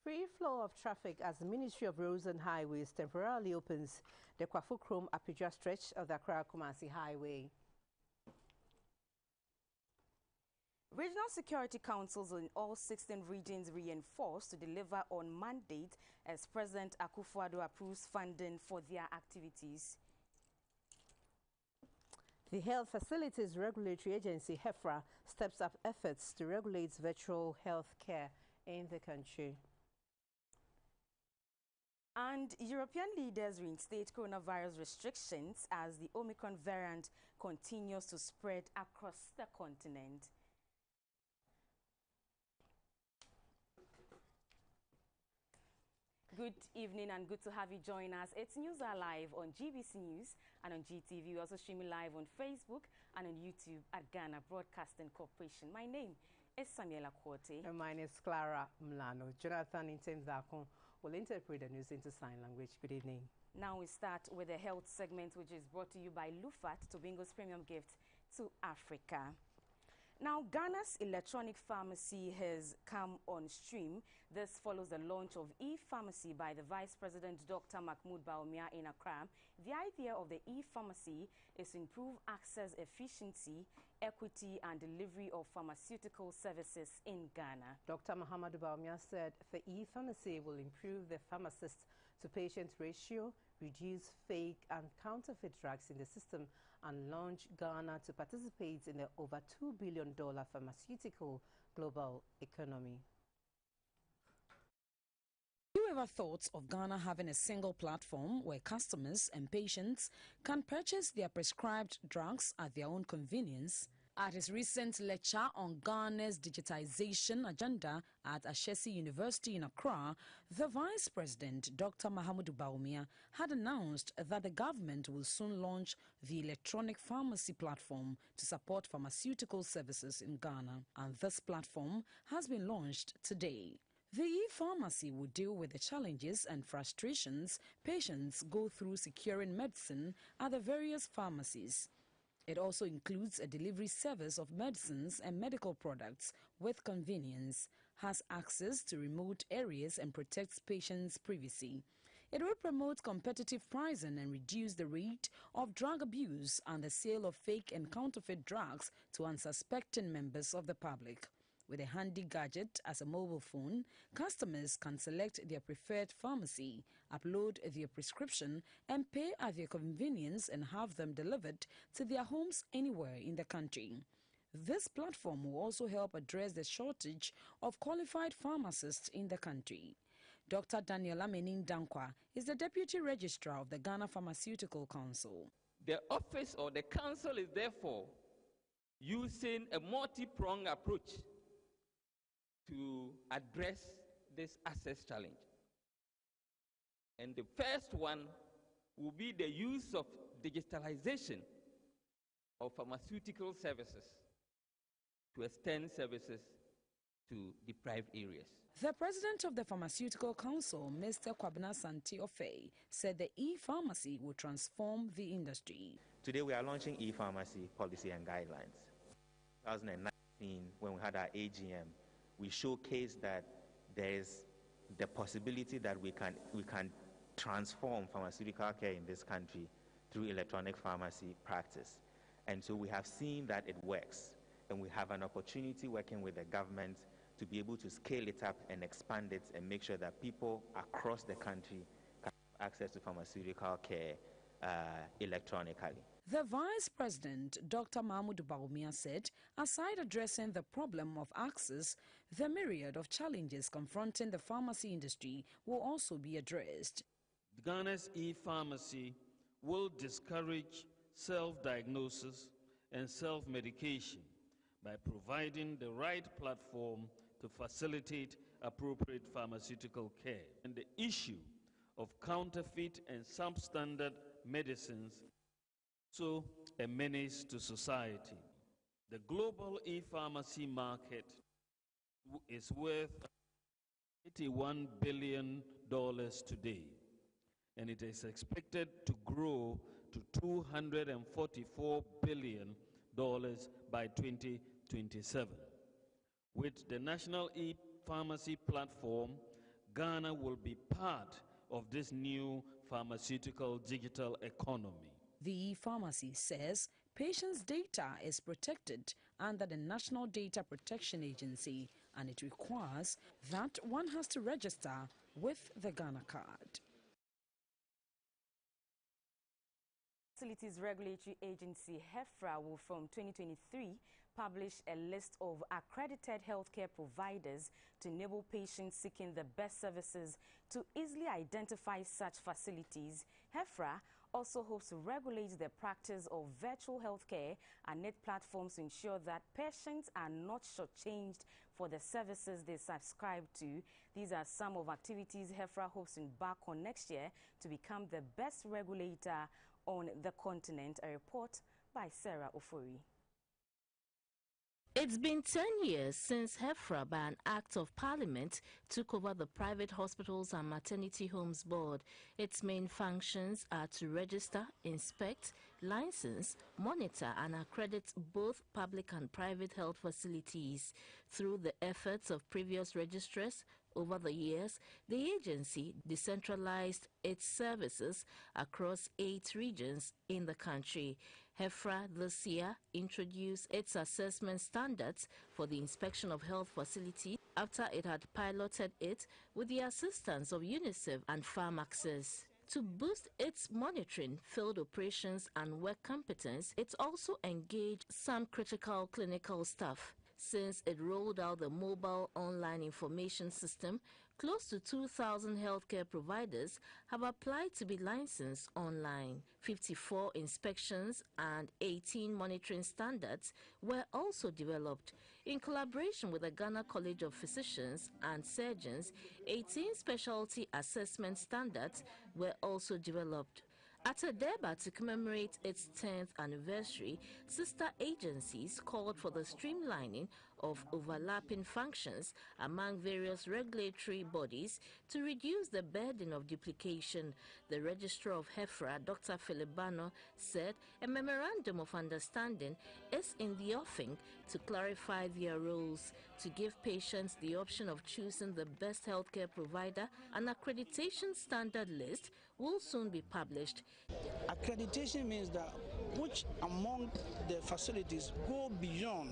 Free flow of traffic as the Ministry of Roads and Highways temporarily opens the Kwafo-Krom-Apidua stretch of the Accra-Kumasi Highway. Regional security councils in all 16 regions reinforced to deliver on mandate as President Akufo-Addo approves funding for their activities. The Health Facilities Regulatory Agency, HEFRA, steps up efforts to regulate virtual health care in the country. And European leaders reinstate coronavirus restrictions as the Omicron variant continues to spread across the continent. Good evening and good to have you join us. It's News Are Live on GBC News and on GTV. We're also streaming live on Facebook and on YouTube at Ghana Broadcasting Corporation. My name is Samuela Kwote. And mine is Clara Mlano. Jonathan Intemzakon will interpret the news into sign language. Good evening. Now we start with the health segment, which is brought to you by Lufat, Tobingo's premium gift to Africa. Now, Ghana's electronic pharmacy has come on stream. This follows the launch of e-pharmacy by the Vice President, Dr. Mahmoud Bawumia, in Accra. The idea of the e-pharmacy is to improve access, efficiency, equity, and delivery of pharmaceutical services in Ghana. Dr. Mahmoud Bawumia said the e-pharmacy will improve the pharmacist-to-patient ratio, reduce fake and counterfeit drugs in the system, and launch Ghana to participate in the over $2 billion pharmaceutical global economy. You ever thought of Ghana having a single platform where customers and patients can purchase their prescribed drugs at their own convenience? At his recent lecture on Ghana's digitization agenda at Ashesi University in Accra, the Vice President, Dr. Mahmoud Bawumia, had announced that the government will soon launch the electronic pharmacy platform to support pharmaceutical services in Ghana. And this platform has been launched today. The e-pharmacy will deal with the challenges and frustrations patients go through securing medicine at the various pharmacies. It also includes a delivery service of medicines and medical products with convenience, has access to remote areas and protects patients' privacy. It will promote competitive pricing and reduce the rate of drug abuse and the sale of fake and counterfeit drugs to unsuspecting members of the public. With a handy gadget as a mobile phone, customers can select their preferred pharmacy, upload their prescription, and pay at their convenience and have them delivered to their homes anywhere in the country. This platform will also help address the shortage of qualified pharmacists in the country. Dr. Daniela Menin Dankwa is the Deputy Registrar of the Ghana Pharmaceutical Council. The office or the council is therefore using a multi-pronged approach to address this access challenge. And the first one will be the use of digitalization of pharmaceutical services to extend services to deprived areas. The president of the Pharmaceutical Council, Mr. Kwabena Santi Ofei, said the e-pharmacy will transform the industry. Today we are launching e-pharmacy policy and guidelines. 2019, when we had our AGM, we showcased that there is the possibility that we can transform pharmaceutical care in this country through electronic pharmacy practice. And so we have seen that it works. And we have an opportunity working with the government to be able to scale it up and expand it and make sure that people across the country can have access to pharmaceutical care electronically. The Vice President, Dr. Mahmoud Bawumia, said, aside addressing the problem of access, the myriad of challenges confronting the pharmacy industry will also be addressed. Ghana's e-pharmacy will discourage self-diagnosis and self-medication by providing the right platform to facilitate appropriate pharmaceutical care. And the issue of counterfeit and substandard medicines also a menace to society. The global e-pharmacy market is worth $81 billion today, and it is expected to grow to $244 billion by 2027. With the National E-Pharmacy Platform, Ghana will be part of this new pharmaceutical digital economy. The e-pharmacy says patients' data is protected under the National Data Protection Agency, and it requires that one has to register with the Ghana card. Facilities Regulatory Agency HEFRA will from 2023 publish a list of accredited healthcare providers to enable patients seeking the best services to easily identify such facilities. HEFRA also hopes to regulate the practice of virtual healthcare and net platforms to ensure that patients are not shortchanged for the services they subscribe to. These are some of activities HEFRA hopes to embark on next year to become the best regulator on the continent. A report by Sarah Ofori. It's been 10 years since HEFRA, by an act of parliament, took over the Private Hospitals and Maternity Homes Board. Its main functions are to register, inspect, license, monitor and accredit both public and private health facilities. Through the efforts of previous registrars, over the years, the agency decentralized its services across 8 regions in the country. HEFRA this year introduced its assessment standards for the inspection of health facilities after it had piloted it with the assistance of UNICEF and PharmAccess. To boost its monitoring, field operations and work competence, it also engaged some critical clinical staff. Since it rolled out the mobile online information system, close to 2,000 healthcare providers have applied to be licensed online. 54 inspections and 18 monitoring standards were also developed. In collaboration with the Ghana College of Physicians and Surgeons, 18 specialty assessment standards were also developed. At a Durban to commemorate its 10th anniversary, sister agencies called for the streamlining of overlapping functions among various regulatory bodies to reduce the burden of duplication. The Registrar of HEFRA, Dr. Filibano, said a memorandum of understanding is in the offing to clarify their roles, to give patients the option of choosing the best healthcare provider. An accreditation standard list will soon be published. Accreditation means that which among the facilities go beyond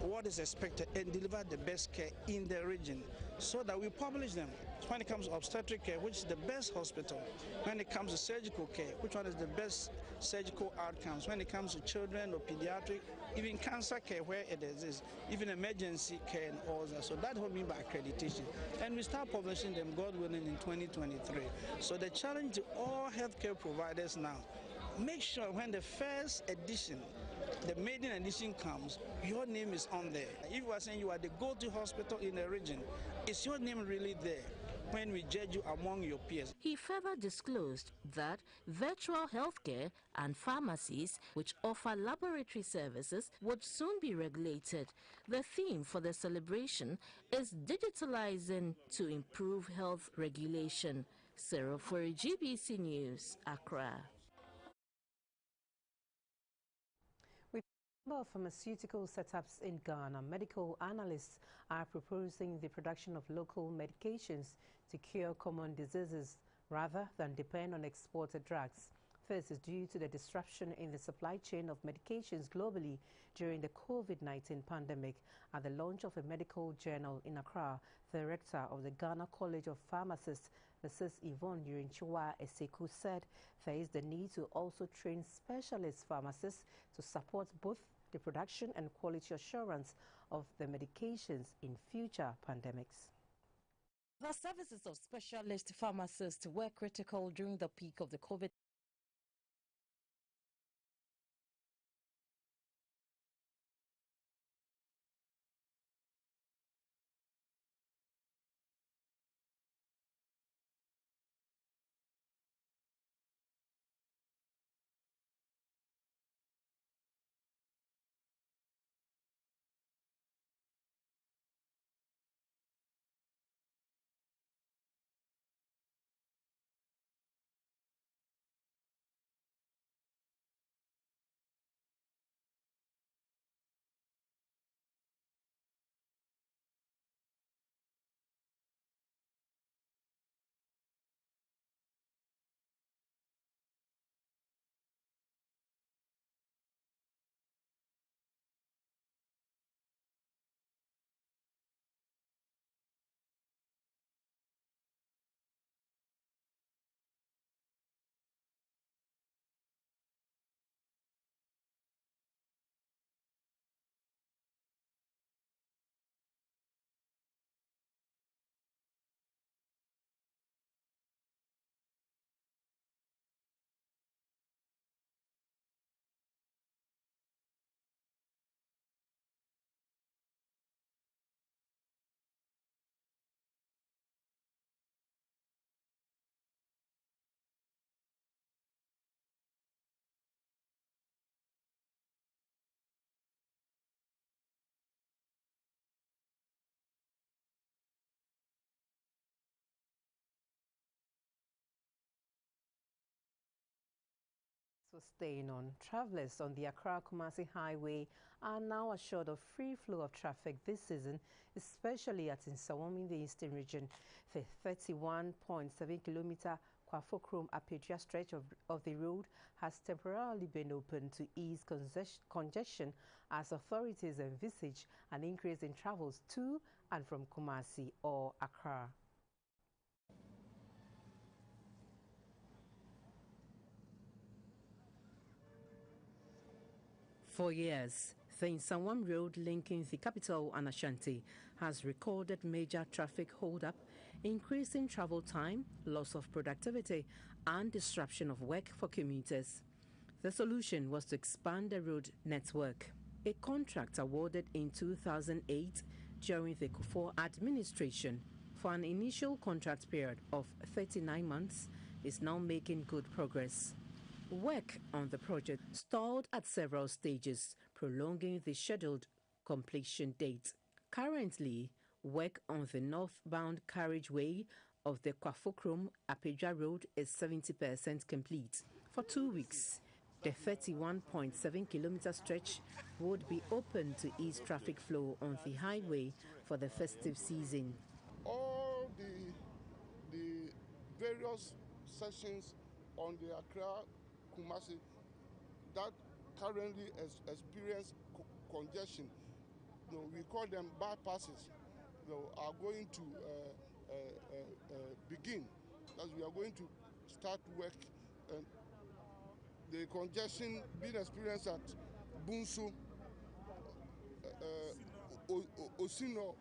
what is expected and deliver the best care in the region, so that we publish them. When it comes to obstetric care, which is the best hospital. When it comes to surgical care, which one is the best surgical outcomes. When it comes to children or pediatric, even cancer care where it exists, even emergency care and all that. So that's what we mean by accreditation. And we start publishing them, God willing, in 2023. So the challenge to all healthcare providers now, make sure when the first edition, the maiden edition comes, your name is on there. If you are saying you are the go-to hospital in the region, is your name really there when we judge you among your peers? He further disclosed that virtual healthcare and pharmacies which offer laboratory services would soon be regulated. The theme for the celebration is digitalizing to improve health regulation. Sarah for GBC News, Accra. Of pharmaceutical setups in Ghana, medical analysts are proposing the production of local medications to cure common diseases rather than depend on exported drugs. This is due to the disruption in the supply chain of medications globally during the COVID-19 pandemic. At the launch of a medical journal in Accra, the director of the Ghana College of Pharmacists, Mrs. Yvonne Yurinchua Eseku, said there is the need to also train specialist pharmacists to support both the production and quality assurance of the medications in future pandemics. The services of specialist pharmacists were critical during the peak of the COVID Staying on, travelers on the Accra-Kumasi Highway are now assured of free flow of traffic this season, especially at Nsawam in the Eastern region. The 31.7-kilometer Kwafokrom-Apedra stretch of the road has temporarily been opened to ease congestion as authorities envisage an increase in travels to and from Kumasi or Accra. For years, the Nsawam Road linking the capital and Ashanti has recorded major traffic hold-up, increasing travel time, loss of productivity, and disruption of work for commuters. The solution was to expand the road network. A contract awarded in 2008 during the Kufuor administration for an initial contract period of 39 months is now making good progress. Work on the project stalled at several stages, prolonging the scheduled completion date. Currently, work on the northbound carriageway of the Kwafokrom-Apedra Road is 70% complete. For 2 weeks, the 31.7-kilometer stretch would be open to ease traffic flow on the highway for the festive season. All the various sections on the Accra-Kumasi that currently experience congestion, we call them bypasses, are going to begin, as we are going to start work. And the congestion being experienced at Bunsu, Osino,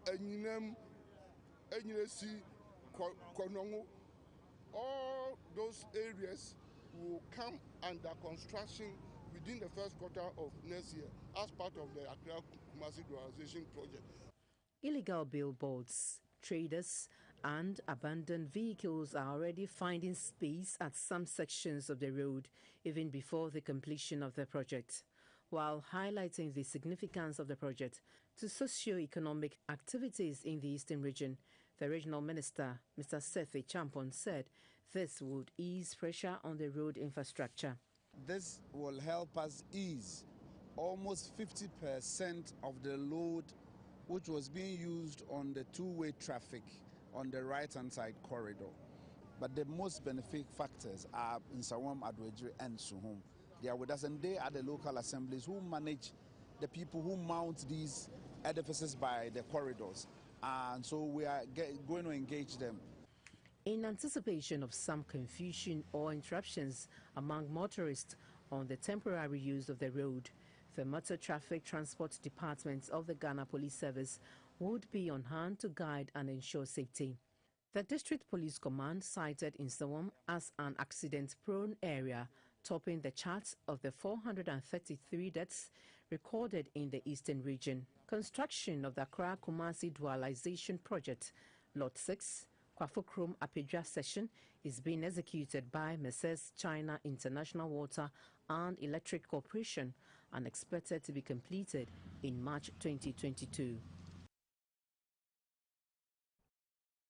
Enyinem, Enyiresi, Konongo, all those areas will come under construction within the first quarter of next year as part of the Accra-Kumasi Dualization project. Illegal billboards, traders, and abandoned vehicles are already finding space at some sections of the road even before the completion of the project. While highlighting the significance of the project to socio-economic activities in the Eastern region, the regional minister, Mr. Sethi Champon, said this would ease pressure on the road infrastructure. This will help us ease almost 50% of the load which was being used on the two-way traffic on the right-hand side corridor. But the most beneficial factors are Nsawam, Adwejiri, and Suhum. They are with us, and they are the local assemblies who manage the people who mount these edifices by the corridors. And so we are going to engage them. In anticipation of some confusion or interruptions among motorists on the temporary use of the road, the Motor Traffic Transport Department of the Ghana Police Service would be on hand to guide and ensure safety. The District Police Command cited Nsawam as an accident-prone area, topping the charts of the 433 deaths recorded in the Eastern region. Construction of the Accra-Kumasi Dualization Project, Lot 6, Kwafokrom-Apedra section, is being executed by Messrs. China International Water and Electric Corporation and expected to be completed in March 2022.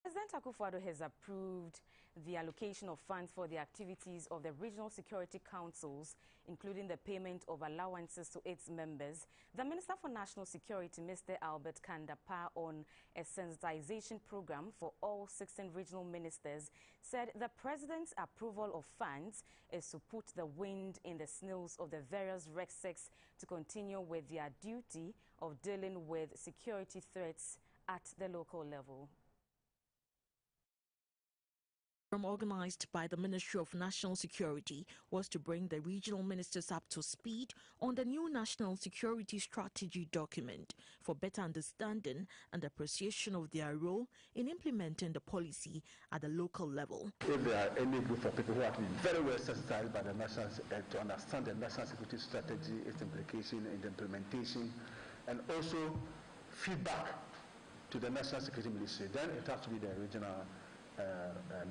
President Akufo-Addo has approved the allocation of funds for the activities of the regional security councils, including the payment of allowances to its members. The Minister for National Security, Mr. Albert Kandapa, on a sensitization program for all 16 regional ministers, said the President's approval of funds is to put the wind in the sails of the various RECSECs to continue with their duty of dealing with security threats at the local level. Organized by the Ministry of National Security was to bring the regional ministers up to speed on the new National Security Strategy document for better understanding and appreciation of their role in implementing the policy at the local level. If there are any group of people who have been very well sensitized by the national to understand the national security strategy, its implication in the implementation, and also feedback to the National Security Ministry, then it has to be the regional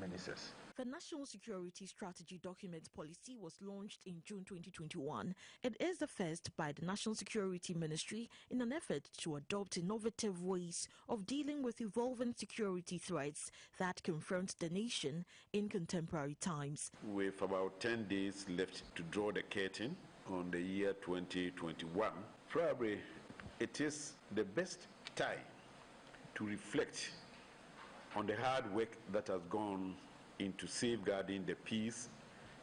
ministers. The National Security Strategy Document Policy was launched in June 2021. It is the first by the National Security Ministry in an effort to adopt innovative ways of dealing with evolving security threats that confront the nation in contemporary times. With about 10 days left to draw the curtain on the year 2021, probably it is the best time to reflect on the hard work that has gone into safeguarding the peace,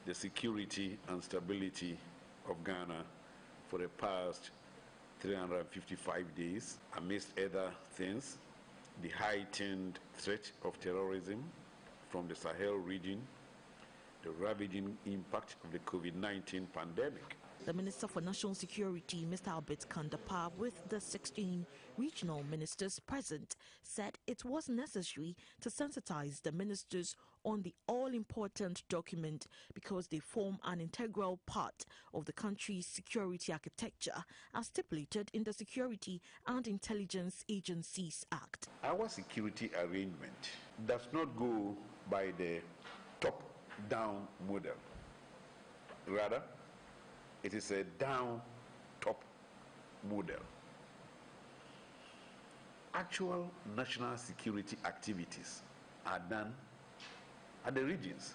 the security and stability of Ghana for the past 355 days. Amidst other things, the heightened threat of terrorism from the Sahel region, the ravaging impact of the COVID-19 pandemic. The Minister for National Security, Mr. Albert Kandapa, with the 16 regional ministers present, said it was necessary to sensitize the ministers on the all-important document because they form an integral part of the country's security architecture as stipulated in the Security and Intelligence Agencies Act. Our security arrangement does not go by the top-down model. Rather, it is a down-top model. Actual national security activities are done at the regions.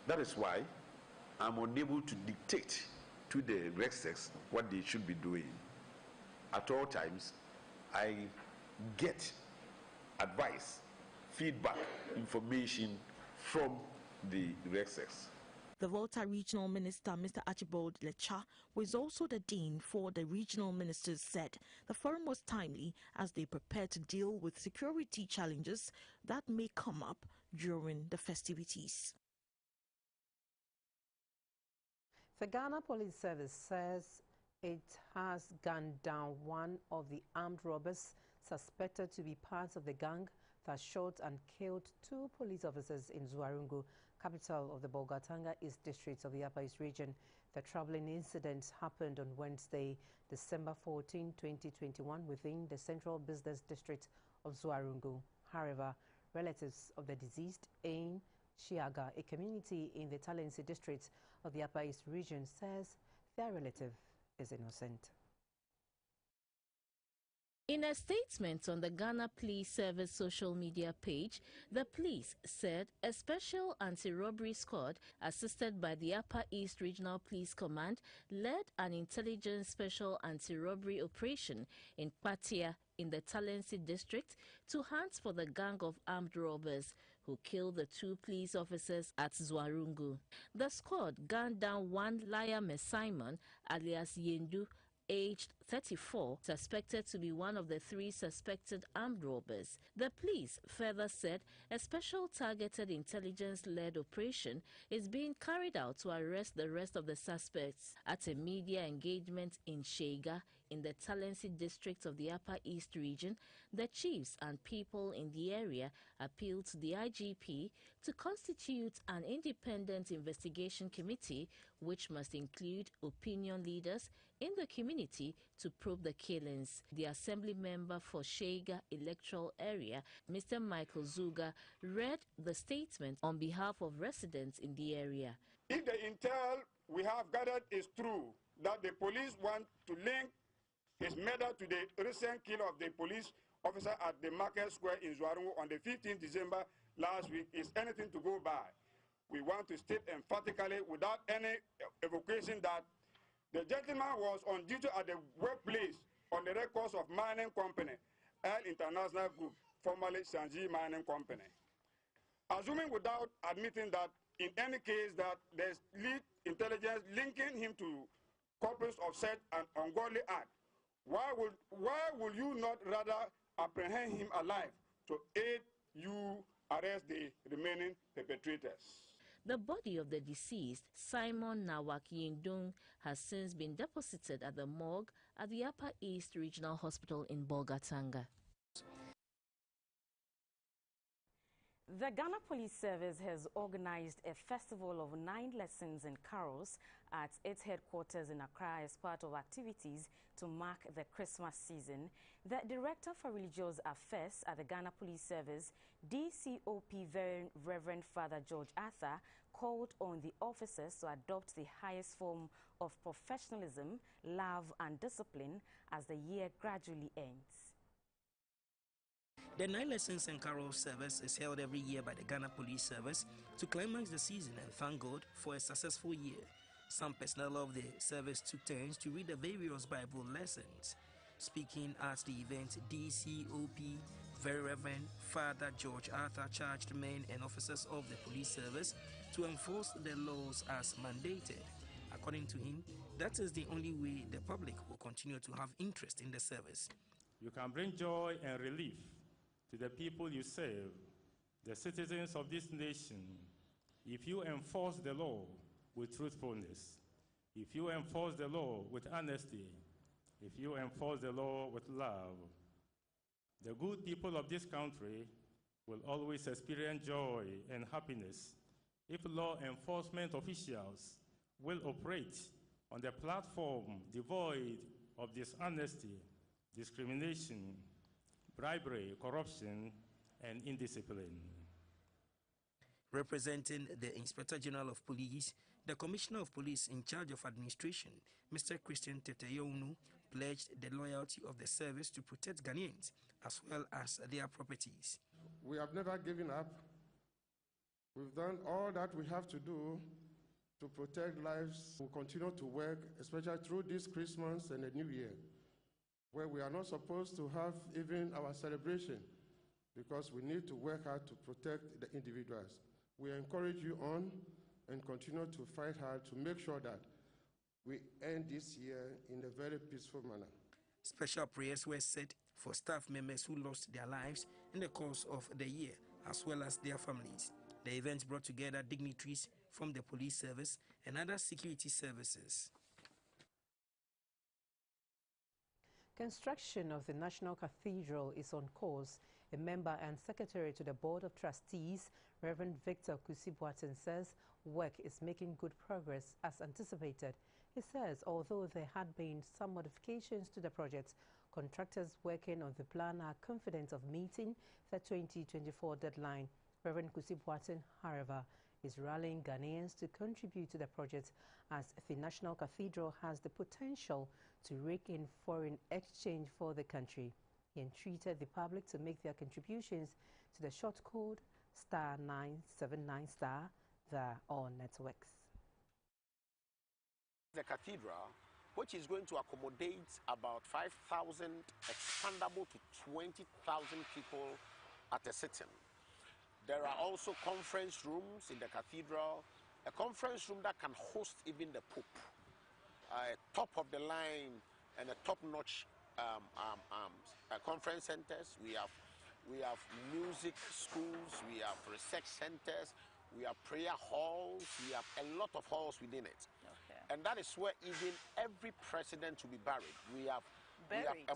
That is why I'm unable to dictate to the RECSEX what they should be doing. At all times, I get advice, feedback, information from the RECSEX. The Volta Regional Minister, Mr. Archibald Lecha, who is also the Dean for the regional ministers, said the forum was timely as they prepare to deal with security challenges that may come up during the festivities. The Ghana Police Service says it has gunned down one of the armed robbers suspected to be part of the gang that shot and killed 2 police officers in Zuarungu, capital of the Bolgatanga East District of the Upper East Region. The troubling incident happened on Wednesday, December 14, 2021, within the Central Business District of Zuarungu. However, relatives of the deceased in Chiaga, a community in the Talensi District of the Upper East Region, says their relative is innocent. In a statement on the Ghana Police Service social media page, the police said a special anti-robbery squad assisted by the Upper East Regional Police Command led an intelligence special anti-robbery operation in Patia in the Talensi district to hunt for the gang of armed robbers who killed the 2 police officers at Zuarungu. The squad gunned down one Liam Simon alias Yendu, aged 34, suspected to be one of the 3 suspected armed robbers. The police further said a special targeted intelligence-led operation is being carried out to arrest the rest of the suspects. At a media engagement in Shega, in the Talensi district of the Upper East Region, the chiefs and people in the area appealed to the IGP to constitute an independent investigation committee which must include opinion leaders in the community to probe the killings. The assembly member for Shega electoral area, Mr. Michael Zuga, read the statement on behalf of residents in the area. If the intel we have gathered is true, that the police want to link his murder to the recent kill of the police officer at the Market Square in Zuarungu on the 15th December last week, is anything to go by. We want to state emphatically, without any evocation, that the gentleman was on duty at the workplace on the records of mining company, L International Group, formerly Shanji Mining Company. Assuming without admitting that in any case that there's lead intelligence linking him to culprits of such an ungodly act, why will you not rather apprehend him alive to aid you arrest the remaining perpetrators? The body of the deceased, Simon Nawak Yindung, has since been deposited at the morgue at the Upper East Regional Hospital in Bolgatanga. The Ghana Police Service has organized a festival of 9 lessons and carols at its headquarters in Accra as part of activities to mark the Christmas season. The Director for Religious Affairs at the Ghana Police Service, DCOP Reverend Father George Arthur, called on the officers to adopt the highest form of professionalism, love and discipline as the year gradually ends. The 9 Lessons and Carols service is held every year by the Ghana Police Service to climax the season and thank God for a successful year. Some personnel of the service took turns to read the various Bible lessons. Speaking at the event, DCOP Very Reverend Father George Arthur charged men and officers of the police service to enforce the laws as mandated. According to him, that is the only way the public will continue to have interest in the service. You can bring joy and relief to the people you serve, the citizens of this nation, if you enforce the law with truthfulness, if you enforce the law with honesty, if you enforce the law with love. The good people of this country will always experience joy and happiness if law enforcement officials will operate on the platform devoid of dishonesty, discrimination, bribery, corruption, and indiscipline. Representing the Inspector General of Police, the Commissioner of Police in charge of administration, Mr. Christian Teteyonu, pledged the loyalty of the service to protect Ghanaians as well as their properties. We have never given up. We've done all that we have to do to protect lives. We'll continue to work, especially through this Christmas and the New Year, where we are not supposed to have even our celebration because we need to work hard to protect the individuals. We encourage you on and continue to fight hard to make sure that we end this year in a very peaceful manner. Special prayers were said for staff members who lost their lives in the course of the year, as well as their families. The event brought together dignitaries from the police service and other security services. Construction of the National Cathedral is on course. A member and secretary to the Board of Trustees, Reverend Victor Kusi-Boateng, says work is making good progress as anticipated. He says although there had been some modifications to the project, contractors working on the plan are confident of meeting the 2024 deadline. Reverend Kusi-Boateng, however, is rallying Ghanaians to contribute to the project as the National Cathedral has the potential to rake in foreign exchange for the country. He entreated the public to make their contributions to the short code *979* the all networks. The cathedral, which is going to accommodate about 5,000, expandable to 20,000 people at a sitting. There are also conference rooms in the cathedral, a conference room that can host even the Pope, top of the line and a top-notch conference centers. We have music schools, we have research centers, we have prayer halls, we have a lot of halls within it. Okay. And that is where even every president will be buried. We have a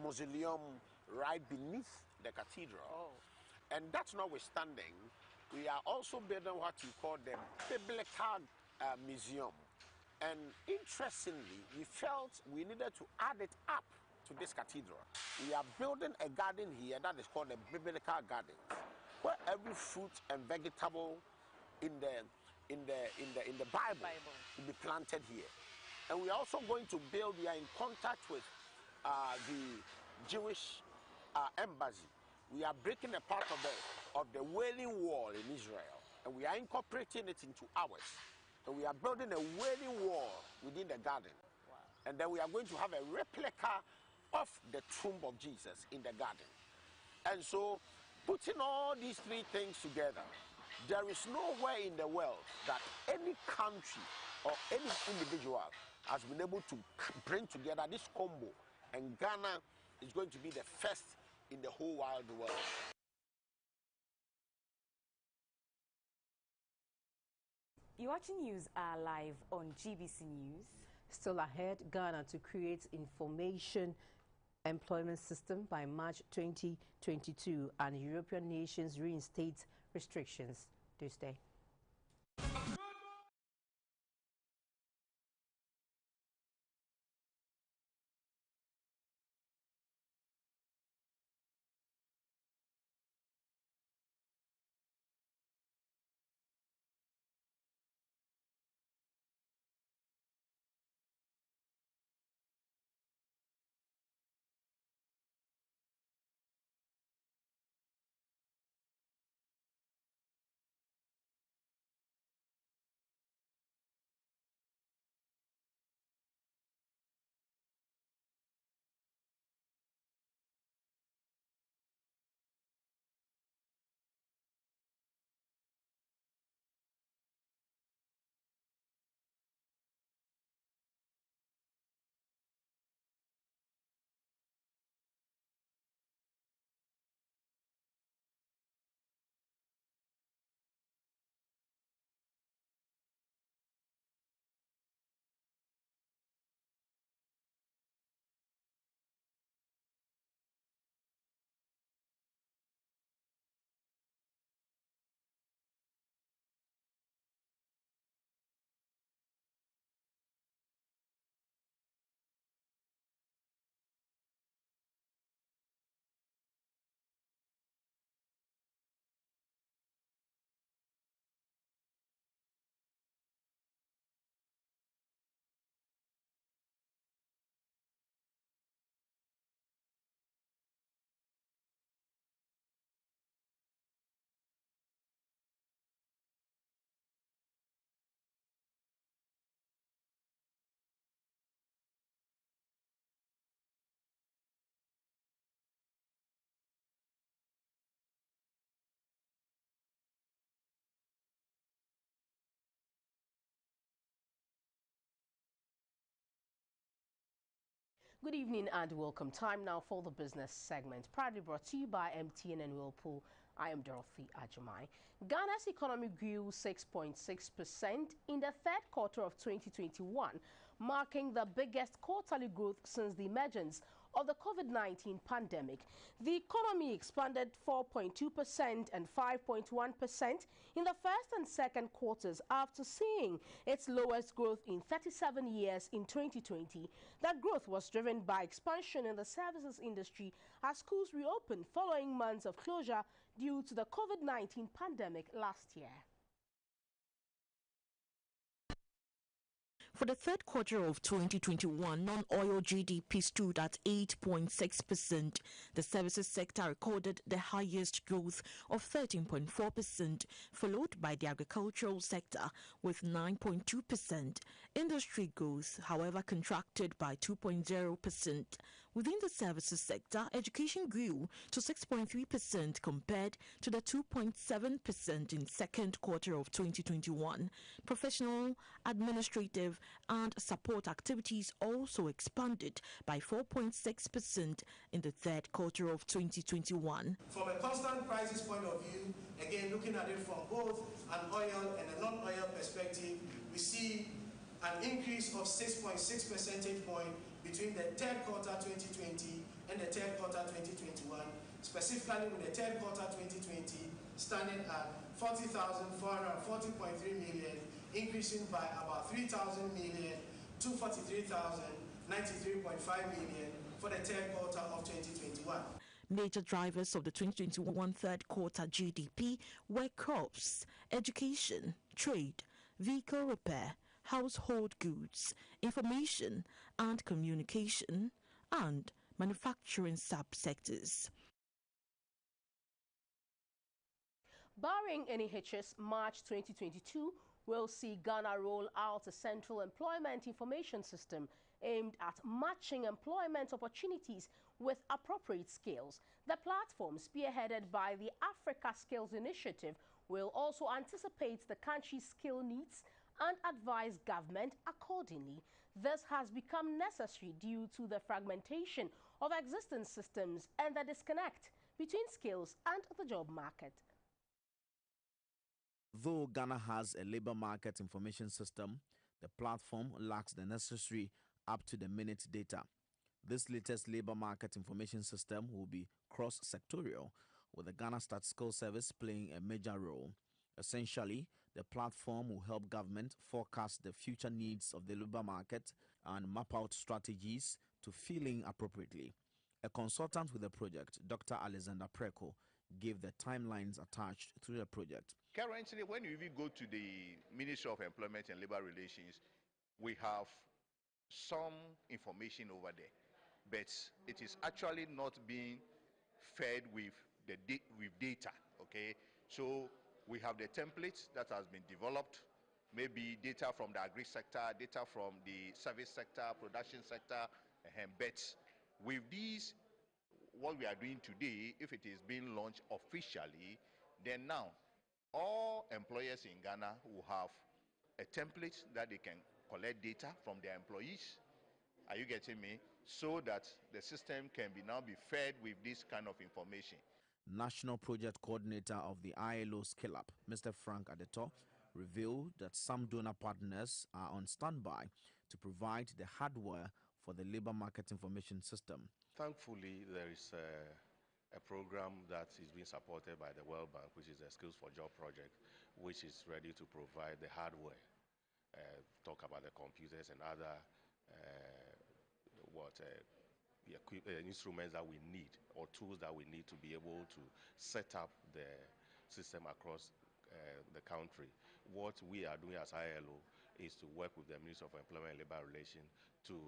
mausoleum right beneath the cathedral. Oh. And that's notwithstanding, we are also building what we call the Biblical Museum. And interestingly, we felt we needed to add it up to this cathedral. We are building a garden here that is called the Biblical Garden, where every fruit and vegetable in the Bible will be planted here. And we are also going to build. We are in contact with the Jewish embassy. We are breaking a part of the Wailing Wall in Israel, and we are incorporating it into ours. And we are building a Wailing Wall within the garden. Wow. And then we are going to have a replica of the tomb of Jesus in the garden. And so, putting all these three things together, there is nowhere in the world that any country or any individual has been able to bring together this combo. And Ghana is going to be the first in the whole wide world. You're watching News Hour live on GBC News. Still ahead, Ghana to create information employment system by March 2022, and European nations reinstate restrictions. Do stay. Good evening and welcome. Time now for the business segment, proudly brought to you by MTN and Whirlpool. I am Dorothy Ajamai. Ghana's economy grew 6.6% in the third quarter of 2021, marking the biggest quarterly growth since the emergence of the COVID-19 pandemic. The economy expanded 4.2% and 5.1% in the first and second quarters after seeing its lowest growth in 37 years in 2020. That growth was driven by expansion in the services industry as schools reopened following months of closure due to the COVID-19 pandemic last year. For the third quarter of 2021, non-oil GDP stood at 8.6%. The services sector recorded the highest growth of 13.4%, followed by the agricultural sector with 9.2%. Industry growth, however, contracted by 2.0%. Within the services sector, education grew to 6.3% compared to the 2.7% in second quarter of 2021. Professional, administrative, and support activities also expanded by 4.6% in the third quarter of 2021. From a constant prices point of view, again looking at it from both an oil and a non-oil perspective, we see an increase of 6.6 percentage point between the third quarter 2020 and the third quarter 2021, specifically with the third quarter 2020 standing at 40,440.3 million, increasing by about 3,000 million to 43,093.5 million for the third quarter of 2021. Major drivers of the 2021 third quarter GDP were crops, education, trade, vehicle repair, household goods, information and communication, and manufacturing subsectors. Barring any hitches, March 2022 will see Ghana roll out a central employment information system aimed at matching employment opportunities with appropriate skills. The platform, spearheaded by the Africa Skills Initiative, will also anticipate the country's skill needs and advise government accordingly. This has become necessary due to the fragmentation of existing systems and the disconnect between skills and the job market. Though Ghana has a labor market information system, the platform lacks the necessary up-to-the-minute data. This latest labor market information system will be cross-sectorial, with the Ghana Statistical Service playing a major role. Essentially, the platform will help government forecast the future needs of the labor market and map out strategies to fill in appropriately. A consultant with the project, Dr. Alexander Preko, gave the timelines attached to the project. Currently, when you go to the Ministry of Employment and Labor Relations, we have some information over there, but it is actually not being fed with data. Okay, so we have the templates that has been developed, maybe data from the agri sector, data from the service sector, production sector, but with these, what we are doing today, if it is being launched officially, then now all employers in Ghana will have a template that they can collect data from their employees. Are you getting me? So that the system can now be fed with this kind of information. National Project Coordinator of the ILO Scale Up, Mr. Frank Adeto, revealed that some donor partners are on standby to provide the hardware for the labor market information system. Thankfully, there is a program that is being supported by the World Bank, which is the Skills for Job project, which is ready to provide the hardware, talk about the computers and other instruments that we need, or tools that we need to be able to set up the system across the country. What we are doing as ILO is to work with the Ministry of Employment and Labor Relations to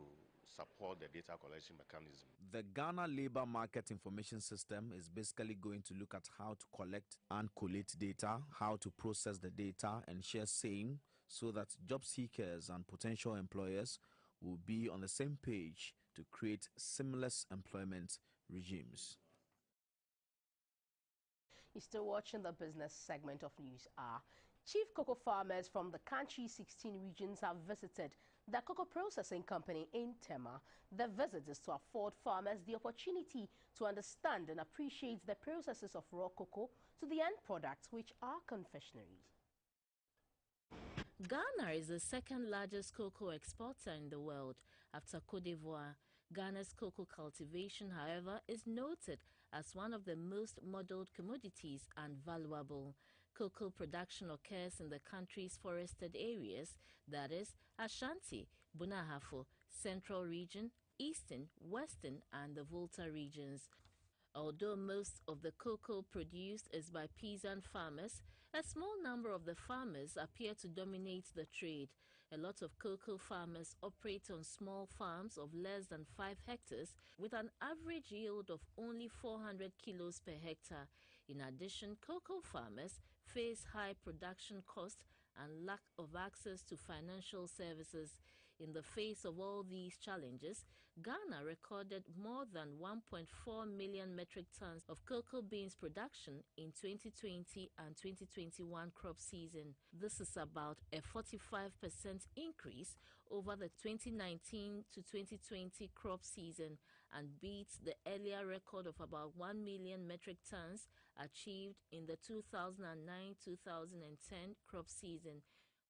support the data collection mechanism. The Ghana Labor Market Information System is basically going to look at how to collect and collate data, how to process the data and share same, so that job seekers and potential employers will be on the same page to create seamless employment regimes. You're still watching the business segment of News Hour. Chief cocoa farmers from the country's 16 regions have visited the cocoa processing company in Tema. The visit is to afford farmers the opportunity to understand and appreciate the processes of raw cocoa to the end products, which are confectioneries. Ghana is the second largest cocoa exporter in the world after Cote d'Ivoire. Ghana's cocoa cultivation, however, is noted as one of the most modeled commodities and valuable. Cocoa production occurs in the country's forested areas, that is, Ashanti, Bunahafo, Central Region, Eastern, Western, and the Volta regions. Although most of the cocoa produced is by peasant farmers, a small number of the farmers appear to dominate the trade. A lot of cocoa farmers operate on small farms of less than 5 hectares with an average yield of only 400 kilos per hectare. In addition, cocoa farmers face high production costs and lack of access to financial services. In the face of all these challenges, Ghana recorded more than 1.4 million metric tons of cocoa beans production in 2020 and 2021 crop season. This is about a 45% increase over the 2019 to 2020 crop season and beats the earlier record of about 1 million metric tons achieved in the 2009-2010 crop season.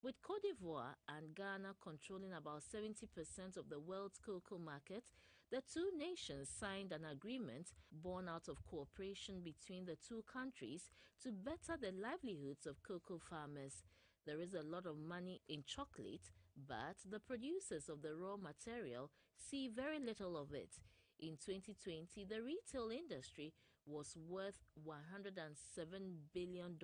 With Cote d'Ivoire and Ghana controlling about 70% of the world's cocoa market, the two nations signed an agreement born out of cooperation between the two countries to better the livelihoods of cocoa farmers. There is a lot of money in chocolate, but the producers of the raw material see very little of it. In 2020, the retail industry was worth $107 billion,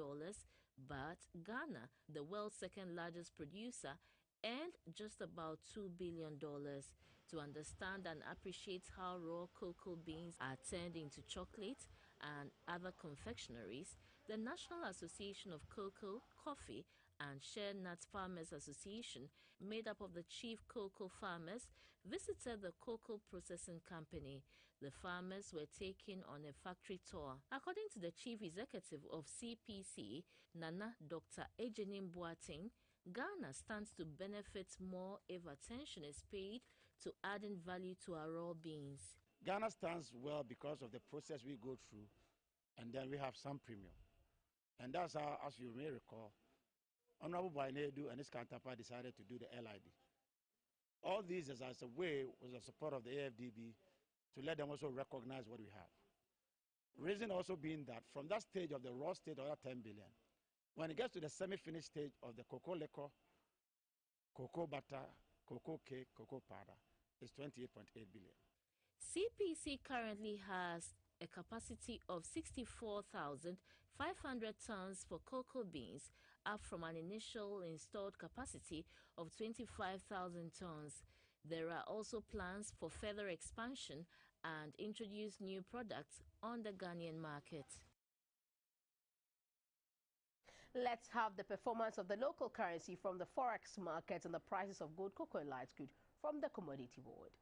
but Ghana, the world's second largest producer, earned just about $2 billion. To understand and appreciate how raw cocoa beans are turned into chocolate and other confectioneries, the National Association of Cocoa, Coffee and Shea Nuts Farmers Association, made up of the chief cocoa farmers, visited the cocoa processing company. The farmers were taken on a factory tour. According to the chief executive of CPC, Nana Dr. Ejenim Boateng, Ghana stands to benefit more if attention is paid to adding value to our raw beans. Ghana stands well because of the process we go through, and then we have some premium. And that's how, as you may recall, Honorable Bainedu and his counterpart decided to do the LID. All these is as a way, with the support of the AFDB, to let them also recognize what we have. Reason also being that from that stage of the raw state of that 10 billion, when it gets to the semi-finished stage of the cocoa liquor, cocoa butter, cocoa cake, cocoa powder, it's 28.8 billion. CPC currently has a capacity of 64,500 tons for cocoa beans, up from an initial installed capacity of 25,000 tons. There are also plans for further expansion and introduce new products on the Ghanaian market. Let's have the performance of the local currency from the forex market and the prices of gold, cocoa, and light crude from the Commodity Board.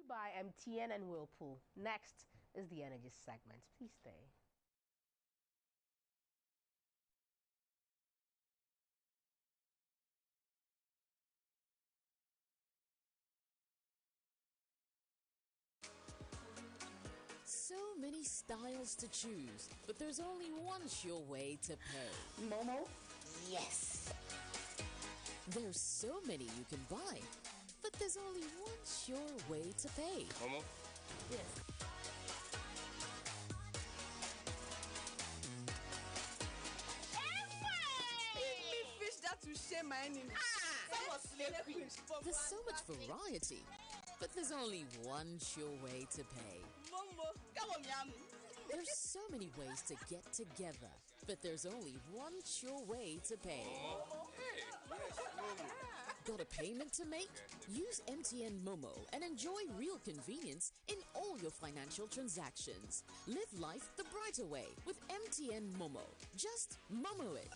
By MTN and Whirlpool. Next is the energy segment. Please stay. So many styles to choose, but there's only one sure way to pay. Momo? Yes. There's so many you can buy, but there's only one sure way to pay. Momo? Yes. Fish that will share my enemy. There's so much variety, but there's only one sure way to pay. Momo, come on, Yam. There's so many ways to get together, but there's only one sure way to pay. Got a payment to make? Use MTN Momo and enjoy real convenience in all your financial transactions. Live life the brighter way with MTN Momo. Just Momo it.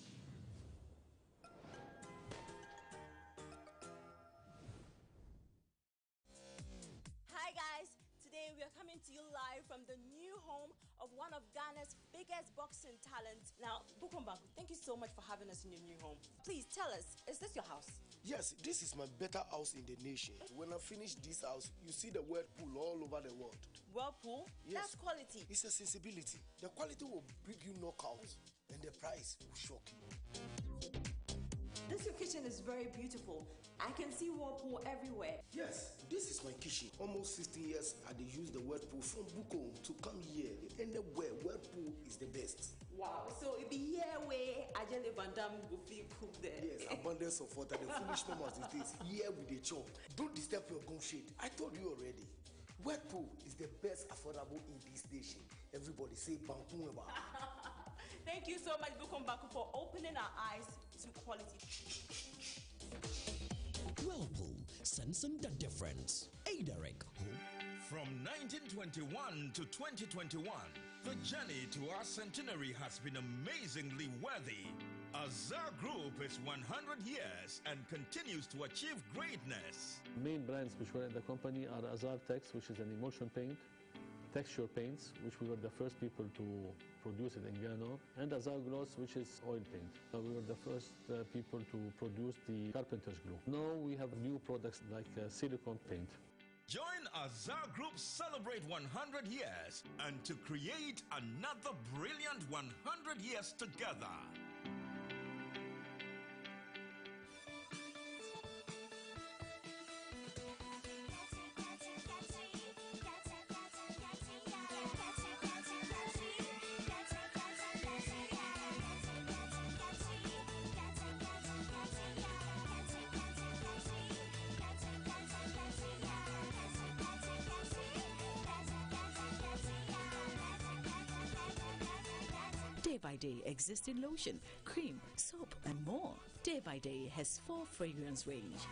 Hi guys, today we are coming to you live from the new home of one of Ghana's biggest boxing talents. Now, Bukombaku, thank you so much for having us in your new home. Please tell us, is this your house? Yes, this is my better house in the nation. When I finish this house, you see the whirlpool all over the world. Whirlpool? Yes. That's quality. It's a sensibility. The quality will bring you knockout, and the price will shock you. This your kitchen is very beautiful. I can see Whirlpool everywhere. Yes, this is my kitchen. Almost 16 years I use the whirlpool from Bukom to come here. Anywhere, whirlpool is the best. Wow, so it be here where Ajele Van Damme will feel cook there. Yes, abundance of water. The foolish mamas is this. Here with the chop. Don't disturb your gum shade. I told you already. Whirlpool is the best affordable in this nation. Everybody say Bankumeba. Thank you so much, Bukombaku, for opening our eyes to quality. Whirlpool, sensing the difference. Hey, Derek. From 1921 to 2021, the journey to our centenary has been amazingly worthy. Azar Group is 100 years and continues to achieve greatness. Main brands which were in the company are Azar Tex, which is an emulsion paint, Texture Paints, which we were the first people to produce it in Ghana, and Azar Gloss, which is oil paint. We were the first people to produce the carpenter's glue. Now we have new products like silicone paint. Join Azar Group celebrate 100 years and to create another brilliant 100 years together. Day by Day exists in lotion, cream, soap, and more. Day by Day has 4 fragrance range.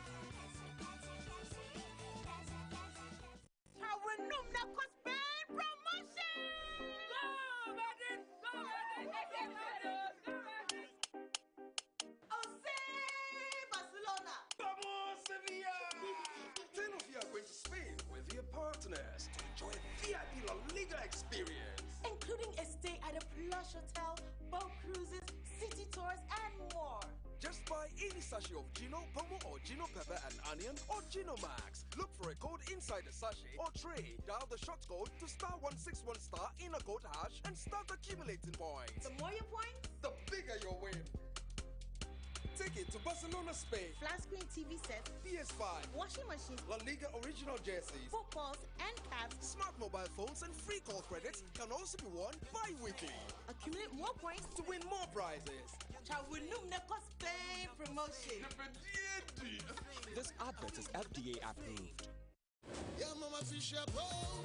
Partners to enjoy a VIP La Liga experience, including a stay at a plush hotel, boat cruises, city tours, and more. Just buy any sachet of Gino, Pomo, or Gino Pepper and Onion, or Gino Max. Look for a code inside the sachet or tray. Dial the short code to *161* in a code hash and start accumulating points. The more your points, the bigger your win. Ticket to Barcelona, Spain. Flat screen TV sets, PS5, washing machines, La Liga original jerseys, footballs and caps, smart mobile phones, and free call credits can also be won bi-weekly. Accumulate more points to win more prizes. Spain promotion. This advert is FDA approved. Yeah, Mama Fisher Bowl.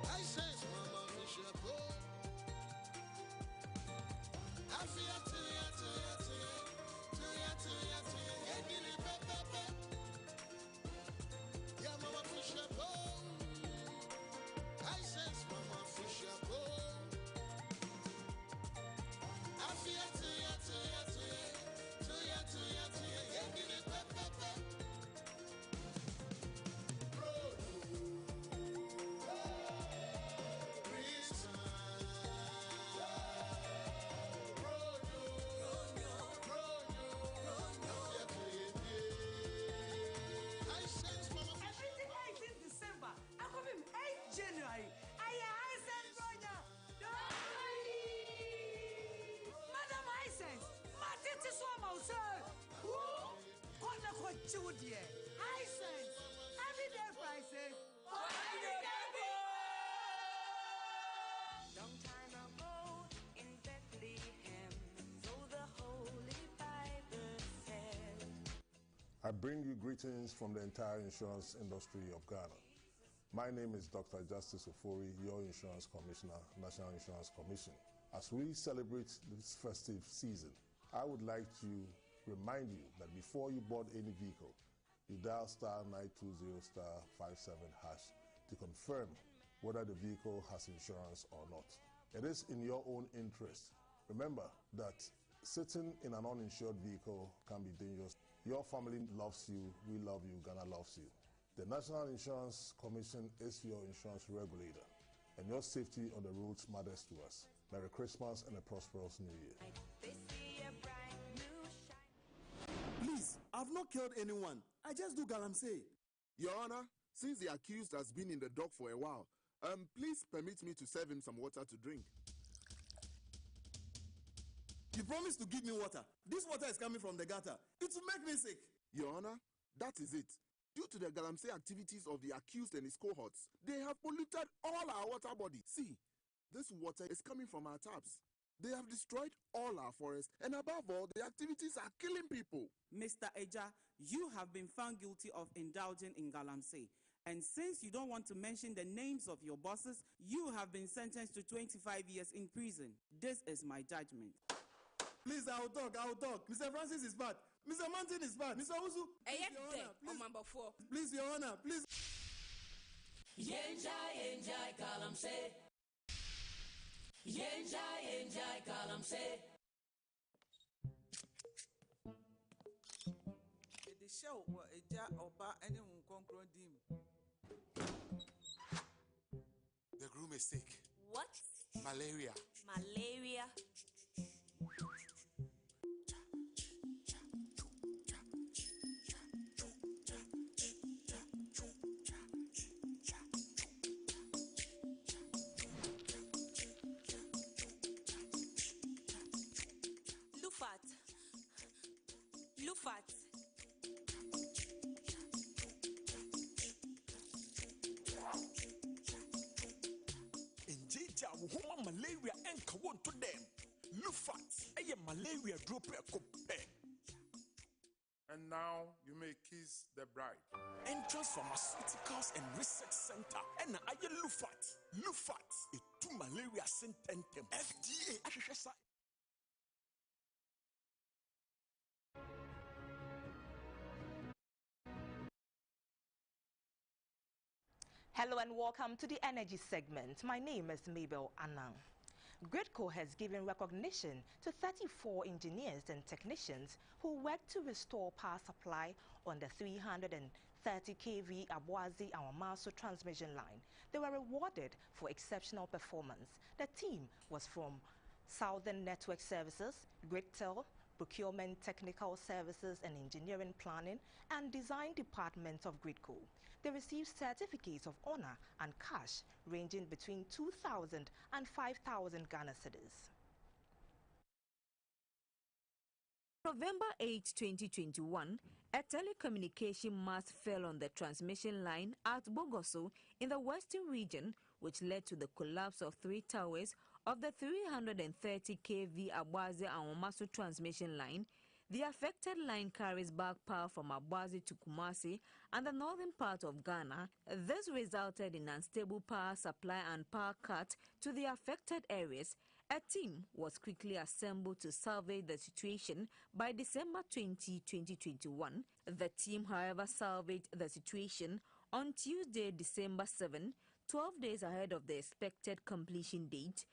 I says Mama Fisher Bowl. I feel to ya. Yeah, Mama Fisher Bowl. I says Mama Fisher Bowl. I feel to ya. Everyday prices. Long time ago in Bethlehem, so the Holy Bible said. I bring you greetings from the entire insurance industry of Ghana. My name is Dr. Justice Ofori, your Insurance Commissioner, National Insurance Commission. As we celebrate this festive season, I would like to remind you that before you board any vehicle, you dial *920*57# to confirm whether the vehicle has insurance or not. It is in your own interest. Remember that sitting in an uninsured vehicle can be dangerous. Your family loves you, we love you, Ghana loves you. The National Insurance Commission is your insurance regulator, and your safety on the roads matters to us. Merry Christmas and a prosperous New Year. Please, I've not killed anyone. I just do galamsey. Your Honor, since the accused has been in the dock for a while, please permit me to serve him some water to drink. You promised to give me water. This water is coming from the gutter. It will make me sick. Your Honor, that is it. Due to the galamsey activities of the accused and his cohorts, they have polluted all our water bodies. See, this water is coming from our taps. They have destroyed all our forests, and above all, the activities are killing people. Mr. Eja, you have been found guilty of indulging in galamsey. And since you don't want to mention the names of your bosses, you have been sentenced to 25 years in prison. This is my judgment. Please, I'll talk. Mr. Francis is bad. Mr. Mountain is bad. Mr. Usu, please, Your Honor, please, Your Honor, please. Enjoy galamsey. Enjoy galamsey. The groom is sick. What? Malaria. Malaria? Lufat. Injija wuhuma malaria enka wonto dem. Lufat eye malaria drop ekope. And now you may kiss the bride. Entrance Pharmaceuticals and Research Center and aye Lufat. Lufat, a 2 malaria symptom FDA Hello and welcome to the energy segment. My name is Mabel Anang. Gridco has given recognition to 34 engineers and technicians who worked to restore power supply on the 330 kV Aboazi Awamaso transmission line. They were rewarded for exceptional performance. The team was from Southern Network Services, Gridtel, Procurement Technical Services and Engineering Planning, and Design Departments of Gridco. They received certificates of honor and cash ranging between 2,000 and 5,000 Ghana cedis. November 8, 2021, a telecommunication mast fell on the transmission line at Bogoso in the western region, which led to the collapse of 3 towers of the 330 kV Aboazi Awamaso transmission line. The affected line carries back power from Aboazi to Kumasi and the northern part of Ghana. This resulted in unstable power supply and power cut to the affected areas. A team was quickly assembled to salvage the situation by December 20, 2021. The team, however, salvaged the situation on Tuesday, December 7, 12 days ahead of the expected completion date.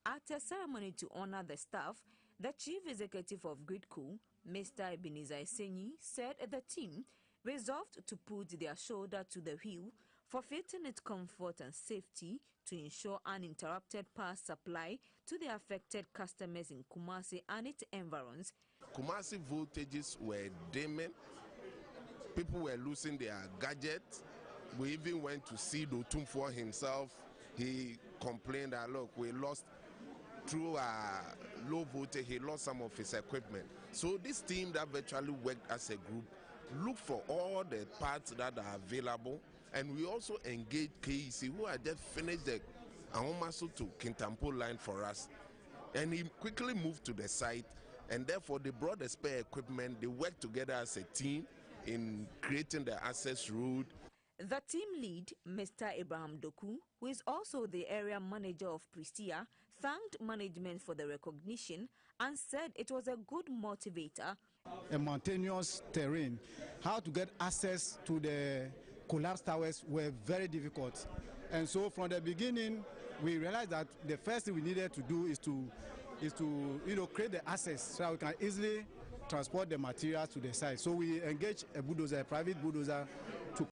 At a ceremony to honor the staff, the chief executive of Gridco, Mr. Ebenezer Isenyi, said the team resolved to put their shoulder to the wheel, forfeiting its comfort and safety to ensure uninterrupted power supply to the affected customers in Kumasi and its environs. Kumasi voltages were dimming. People were losing their gadgets. We even went to see Dotumfo himself. He complained that, look, we lost through low voltage, he lost some of his equipment. So this team that virtually worked as a group looked for all the parts that are available, and we also engaged KEC, who had just finished the Ahomaso to Kintampo line for us. And he quickly moved to the site, and therefore they brought the spare equipment. They worked together as a team in creating the access route. The team lead, Mr. Abraham Doku, who is also the area manager of Pristia, thanked management for the recognition and said it was a good motivator. A mountainous terrain, how to get access to the collapsed towers were very difficult. And so from the beginning, we realized that the first thing we needed to do is to create the access so that we can easily transport the materials to the site. So we engaged a bulldozer, a private bulldozer, to